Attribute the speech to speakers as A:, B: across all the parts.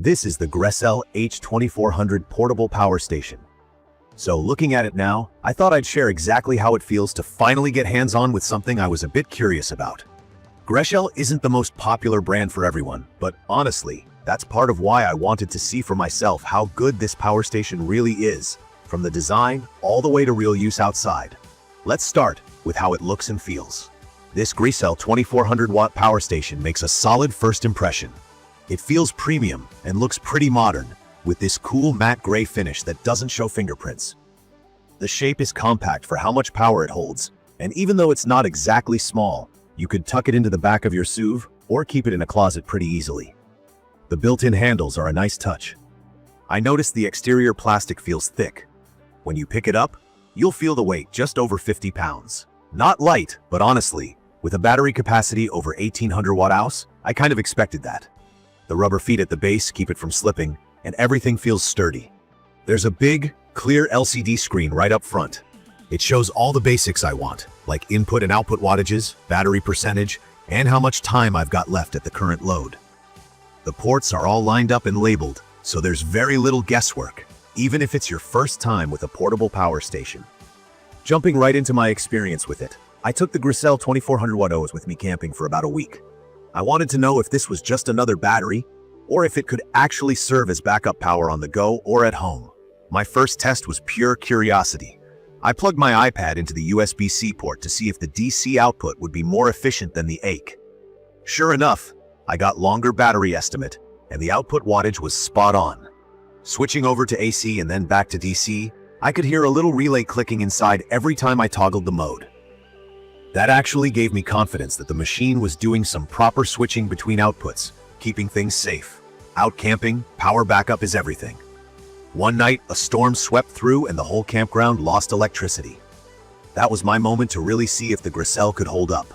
A: This is the GRECELL H2400 portable power station. So looking at it now, I thought I'd share exactly how it feels to finally get hands-on with something I was a bit curious about. GRECELL isn't the most popular brand for everyone, but honestly, that's part of why I wanted to see for myself how good this power station really is, from the design all the way to real use outside. Let's start with how it looks and feels. This GRECELL 2400-watt power station makes a solid first impression. It feels premium and looks pretty modern, with this cool matte gray finish that doesn't show fingerprints. The shape is compact for how much power it holds, and even though it's not exactly small, you could tuck it into the back of your SUV or keep it in a closet pretty easily. The built-in handles are a nice touch. I noticed the exterior plastic feels thick. When you pick it up, you'll feel the weight just over 50 pounds. Not light, but honestly, with a battery capacity over 1800 watt-hours, I kind of expected that. The rubber feet at the base keep it from slipping, and everything feels sturdy. There's a big, clear LCD screen right up front. It shows all the basics I want, like input and output wattages, battery percentage, and how much time I've got left at the current load. The ports are all lined up and labeled, so there's very little guesswork, even if it's your first time with a portable power station. Jumping right into my experience with it, I took the GRECELL 2400W with me camping for about a week. I wanted to know if this was just another battery, or if it could actually serve as backup power on the go or at home. My first test was pure curiosity. I plugged my iPad into the USB-C port to see if the DC output would be more efficient than the AC. Sure enough, I got longer battery estimate, and the output wattage was spot on. Switching over to AC and then back to DC, I could hear a little relay clicking inside every time I toggled the mode. That actually gave me confidence that the machine was doing some proper switching between outputs, keeping things safe. Out camping, power backup is everything. One night, a storm swept through and the whole campground lost electricity. That was my moment to really see if the GRECELL could hold up.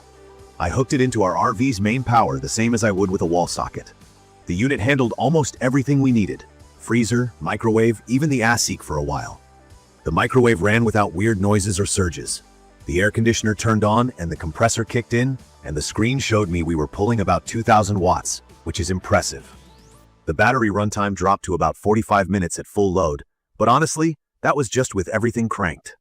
A: I hooked it into our RV's main power the same as I would with a wall socket. The unit handled almost everything we needed: freezer, microwave, even the ASIC for a while. The microwave ran without weird noises or surges. The air conditioner turned on and the compressor kicked in, and the screen showed me we were pulling about 2000 watts, which is impressive. The battery runtime dropped to about 45 minutes at full load, but honestly, that was just with everything cranked.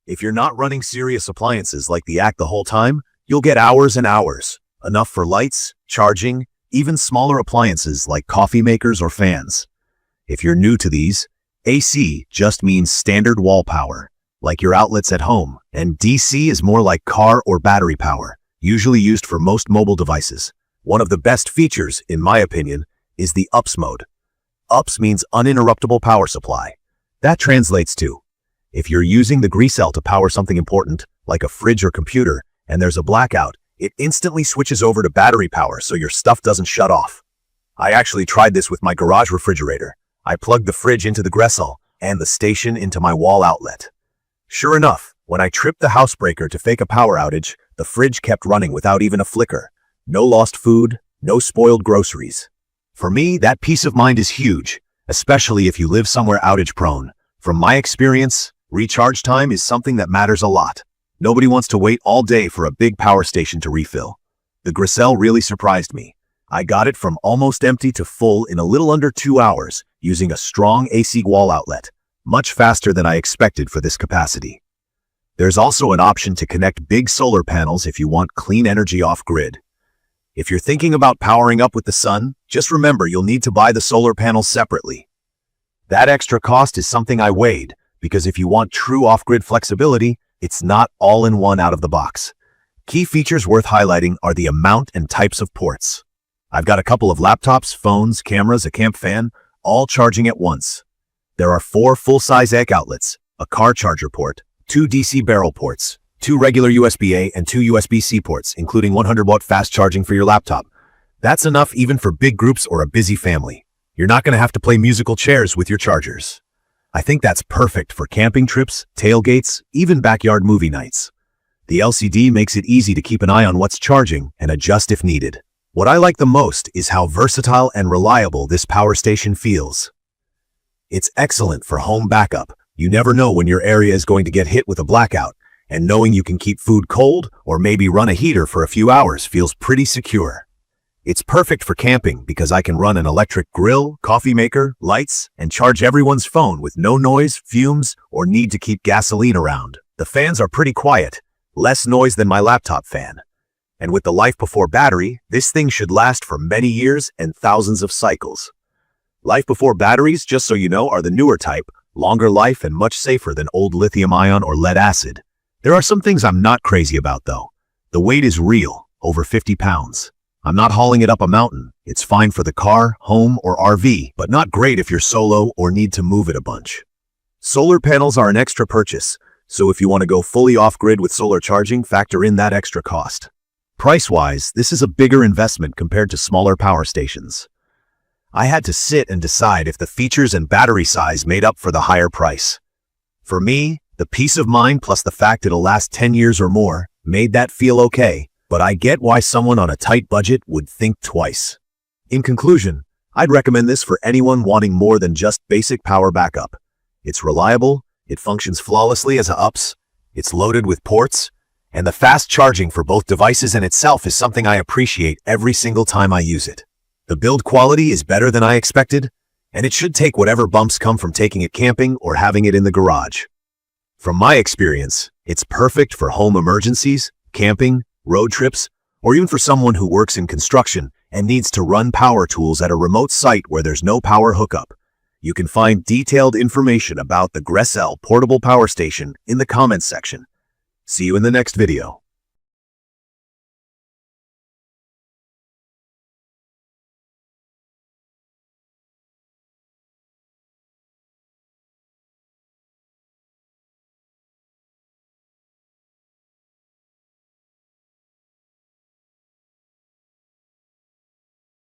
A: If you're not running serious appliances like the AC the whole time, you'll get hours and hours, enough for lights, charging, even smaller appliances like coffee makers or fans. If you're new to these, AC just means standard wall power, like your outlets at home, and DC is more like car or battery power, usually used for most mobile devices. One of the best features, in my opinion, is the UPS mode. UPS means uninterruptible power supply. That translates to, if you're using the GRECELL to power something important, like a fridge or computer, and there's a blackout, it instantly switches over to battery power so your stuff doesn't shut off. I actually tried this with my garage refrigerator. I plugged the fridge into the GRECELL and the station into my wall outlet. Sure enough, when I tripped the housebreaker to fake a power outage, the fridge kept running without even a flicker. No lost food, no spoiled groceries. For me, that peace of mind is huge, especially if you live somewhere outage-prone. From my experience, recharge time is something that matters a lot. Nobody wants to wait all day for a big power station to refill. The GRECELL really surprised me. I got it from almost empty to full in a little under 2 hours, using a strong AC wall outlet, much faster than I expected for this capacity. There's also an option to connect big solar panels if you want clean energy off-grid. If you're thinking about powering up with the sun, just remember you'll need to buy the solar panels separately. That extra cost is something I weighed, because if you want true off-grid flexibility, it's not all in one out of the box. Key features worth highlighting are the amount and types of ports. I've got a couple of laptops, phones, cameras, a camp fan, all charging at once. There are 4 full-size AC outlets, a car charger port, 2 DC barrel ports, 2 regular USB-A and 2 USB-C ports, including 100-watt fast charging for your laptop. That's enough even for big groups or a busy family. You're not going to have to play musical chairs with your chargers. I think that's perfect for camping trips, tailgates, even backyard movie nights. The LCD makes it easy to keep an eye on what's charging and adjust if needed. What I like the most is how versatile and reliable this power station feels. It's excellent for home backup. You never know when your area is going to get hit with a blackout, and knowing you can keep food cold or maybe run a heater for a few hours feels pretty secure. It's perfect for camping because I can run an electric grill, coffee maker, lights, and charge everyone's phone with no noise, fumes, or need to keep gasoline around. The fans are pretty quiet, less noise than my laptop fan. And with the life before battery, this thing should last for many years and thousands of cycles. Life before batteries, just so you know, are the newer type, longer life and much safer than old lithium-ion or lead acid. There are some things I'm not crazy about though. The weight is real, over 50 pounds. I'm not hauling it up a mountain. It's fine for the car, home, or RV, but not great if you're solo or need to move it a bunch. Solar panels are an extra purchase, so if you want to go fully off-grid with solar charging, factor in that extra cost. Price-wise, this is a bigger investment compared to smaller power stations. I had to sit and decide if the features and battery size made up for the higher price. For me, the peace of mind plus the fact it'll last 10 years or more made that feel okay. But I get why someone on a tight budget would think twice. In conclusion, I'd recommend this for anyone wanting more than just basic power backup. It's reliable, it functions flawlessly as a UPS, it's loaded with ports, and the fast charging for both devices and itself is something I appreciate every single time I use it. The build quality is better than I expected, and it should take whatever bumps come from taking it camping or having it in the garage. From my experience, it's perfect for home emergencies, camping, road trips, or even for someone who works in construction and needs to run power tools at a remote site where there's no power hookup. You can find detailed information about the GRECELL portable power station in the comments section. See you in the next video.